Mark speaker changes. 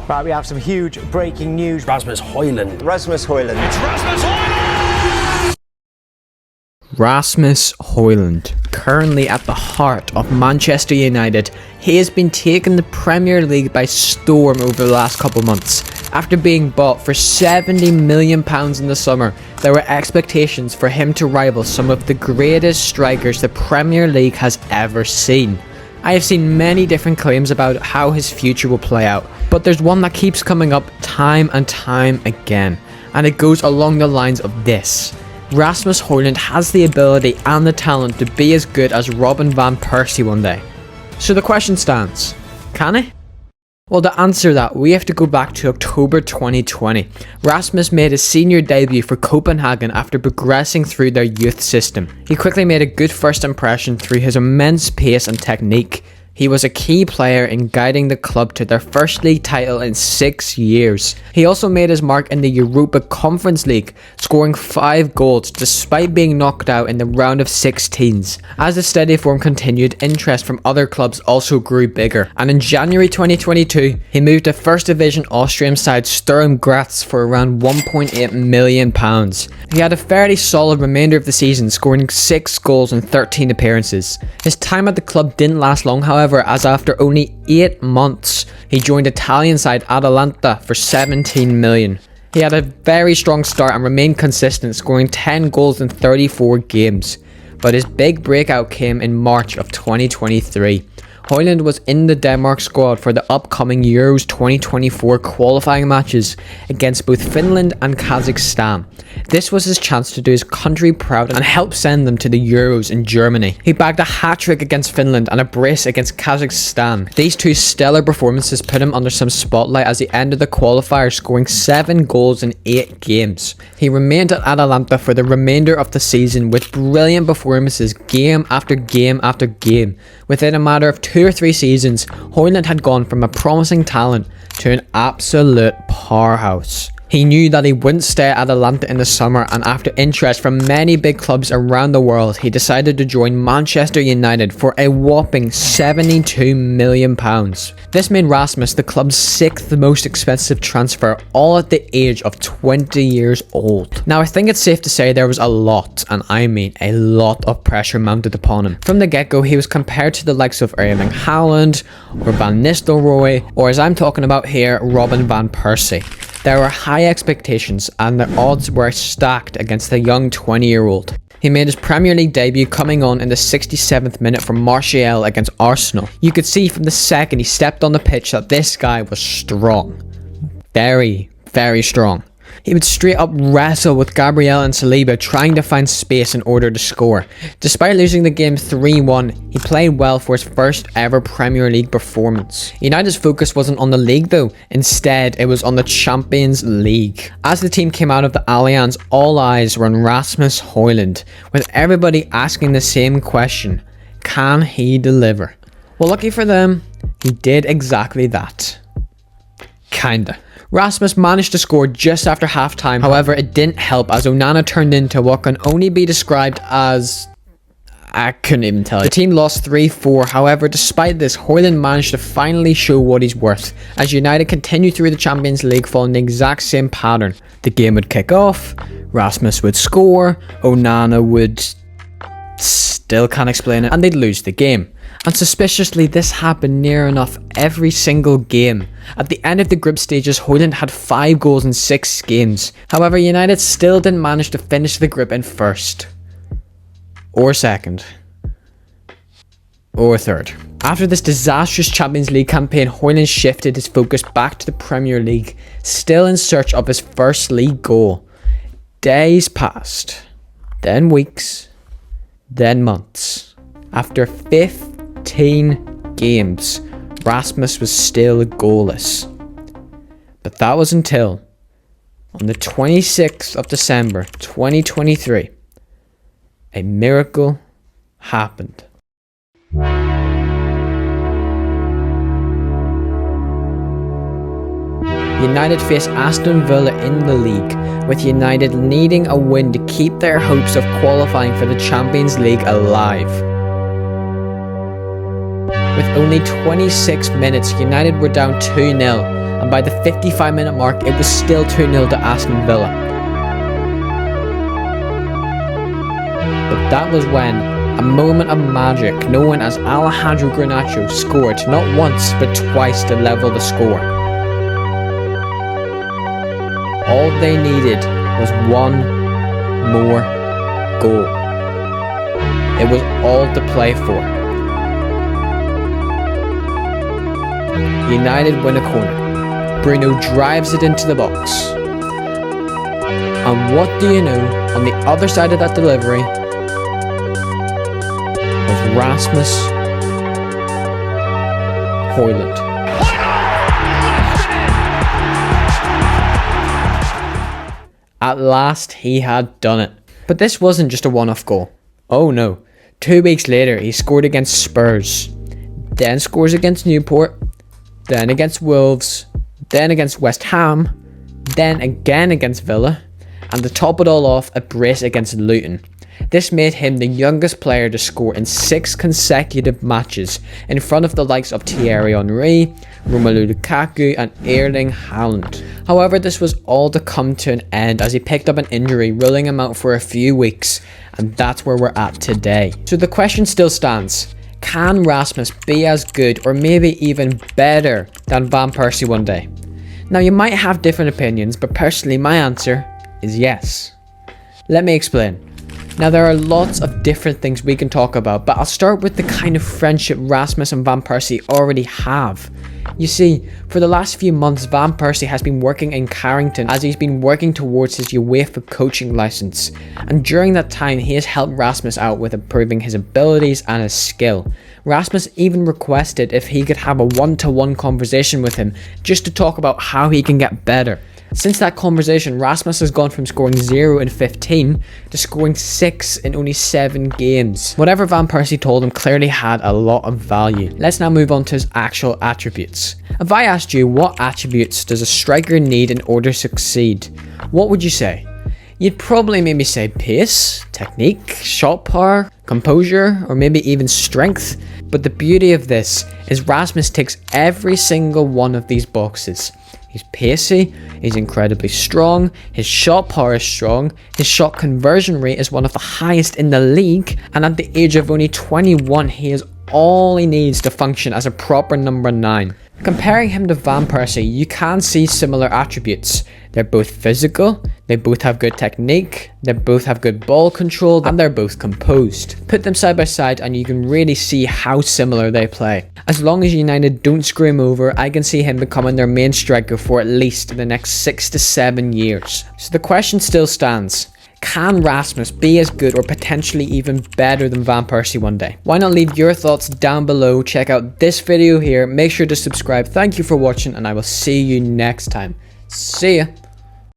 Speaker 1: Right, we have some huge breaking news.
Speaker 2: Rasmus Hojlund.
Speaker 3: Rasmus Hojlund.
Speaker 4: It's Rasmus Hojlund!
Speaker 5: Rasmus Hojlund, currently at the heart of Manchester United, he has been taking the Premier League by storm over the last couple months. After being bought for £70 million in the summer, there were expectations for him to rival some of the greatest strikers the Premier League has ever seen. I have seen many different claims about how his future will play out, but there's one that keeps coming up time and time again, and it goes along the lines of this. Rasmus Hojlund has the ability and the talent to be as good as Robin van Persie one day. So the question stands, can he? Well, to answer that, we have to go back to October 2020. Rasmus made his senior debut for Copenhagen after progressing through their youth system. He quickly made a good first impression through his immense pace and technique. He was a key player in guiding the club to their first league title in 6 years. He also made his mark in the Europa Conference League, scoring 5 goals despite being knocked out in the round of 16s. As the steady form continued, interest from other clubs also grew bigger, and in January 2022, he moved to First Division Austrian side Sturm Graz for around £1.8 million. He had a fairly solid remainder of the season, scoring 6 goals in 13 appearances. His time at the club didn't last long, however, as after only 8 months, he joined Italian side Atalanta for £17 million. He had a very strong start and remained consistent, scoring 10 goals in 34 games. But his big breakout came in March of 2023. Hojlund was in the Denmark squad for the upcoming Euros 2024 qualifying matches against both Finland and Kazakhstan. This was his chance to do his country proud and help send them to the Euros in Germany. He bagged a hat-trick against Finland and a brace against Kazakhstan. These two stellar performances put him under some spotlight as he ended the qualifier, scoring 7 goals in 8 games. He remained at Atalanta for the remainder of the season with brilliant performances game after game after game. Within a matter of 2 or 3 seasons, Hojlund had gone from a promising talent to an absolute powerhouse. He knew that he wouldn't stay at Atalanta in the summer, and after interest from many big clubs around the world, he decided to join Manchester United for a whopping £72 million. This made Rasmus the club's 6th most expensive transfer, all at the age of 20 years old. Now, I think it's safe to say there was a lot, and I mean a lot of pressure mounted upon him. From the get-go, he was compared to the likes of Erling Haaland, or Van Nistelrooy, or as I'm talking about here, Robin van Persie. There were high expectations, and the odds were stacked against the young 20-year-old. He made his Premier League debut coming on in the 67th minute from Martial against Arsenal. You could see from the second he stepped on the pitch that this guy was strong. Very, very strong. He would straight up wrestle with Gabriel and Saliba, trying to find space in order to score. Despite losing the game 3-1, he played well for his first ever Premier League performance. United's focus wasn't on the league though, instead it was on the Champions League. As the team came out of the Allianz, all eyes were on Rasmus Hojlund, with everybody asking the same question: can he deliver? Well, lucky for them, he did exactly that. Kinda. Rasmus managed to score just after half-time, however it didn't help as Onana turned into what can only be described as... I couldn't even tell you. The team lost 3-4, however despite this, Hojlund managed to finally show what he's worth, as United continued through the Champions League following the exact same pattern. The game would kick off, Rasmus would score, Onana would... still can't explain it, and they'd lose the game. And suspiciously, this happened near enough every single game. At the end of the group stages, Hojlund had 5 goals in 6 games. However, United still didn't manage to finish the group in first, or second, or third. After this disastrous Champions League campaign, Hojlund shifted his focus back to the Premier League, still in search of his first league goal. Days passed, then weeks, then months. After 15 games, Rasmus was still goalless. But that was until, on the 26th of December 2023, a miracle happened. United face Aston Villa in the league, with United needing a win to keep their hopes of qualifying for the Champions League alive. With only 26 minutes, United were down 2-0, and and by the 55-minute mark it was still 2-0 to Aston Villa. But that was when a moment of magic known as Alejandro Garnacho scored not once but twice to level the score. All they needed was one more goal. It was all to play for. United win a corner. Bruno drives it into the box. And what do you know, on the other side of that delivery was Rasmus Hojlund. At last he had done it. But this wasn't just a one-off goal. Oh no. 2 weeks later he scored against Spurs, then scores against Newport, then against Wolves, then against West Ham, then again against Villa, and to top it all off, a brace against Luton. This made him the youngest player to score in 6 consecutive matches, in front of the likes of Thierry Henry, Romelu Lukaku and Erling Haaland. However, this was all to come to an end as he picked up an injury, ruling him out for a few weeks, and that's where we're at today. So the question still stands: can Rasmus be as good or maybe even better than Van Persie one day? Now you might have different opinions, but personally my answer is yes. Let me explain. Now there are lots of different things we can talk about, but I'll start with the kind of friendship Rasmus and Van Persie already have. You see, for the last few months Van Persie has been working in Carrington as he's been working towards his UEFA coaching license, and during that time he has helped Rasmus out with improving his abilities and his skill. Rasmus even requested if he could have a one-to-one conversation with him just to talk about how he can get better. Since that conversation, Rasmus has gone from scoring 0 in 15 to scoring 6 in only 7 games. Whatever Van Persie told him clearly had a lot of value. Let's now move on to his actual attributes. If I asked you what attributes does a striker need in order to succeed, what would you say? You'd probably maybe say pace, technique, shot power, composure, or maybe even strength. But the beauty of this is Rasmus ticks every single one of these boxes. He's pacey, he's incredibly strong, his shot power is strong, his shot conversion rate is one of the highest in the league, and at the age of only 21 he has all he needs to function as a proper number 9. Comparing him to Van Persie, you can see similar attributes. They're both physical, they both have good technique, they both have good ball control, and they're both composed. Put them side by side and you can really see how similar they play. As long as United don't screw him over, I can see him becoming their main striker for at least the next 6 to 7 years. So the question still stands: can Rasmus be as good or potentially even better than Van Persie one day? Why not leave your thoughts down below, check out this video here, make sure to subscribe. Thank you for watching and I will see you next time. See ya!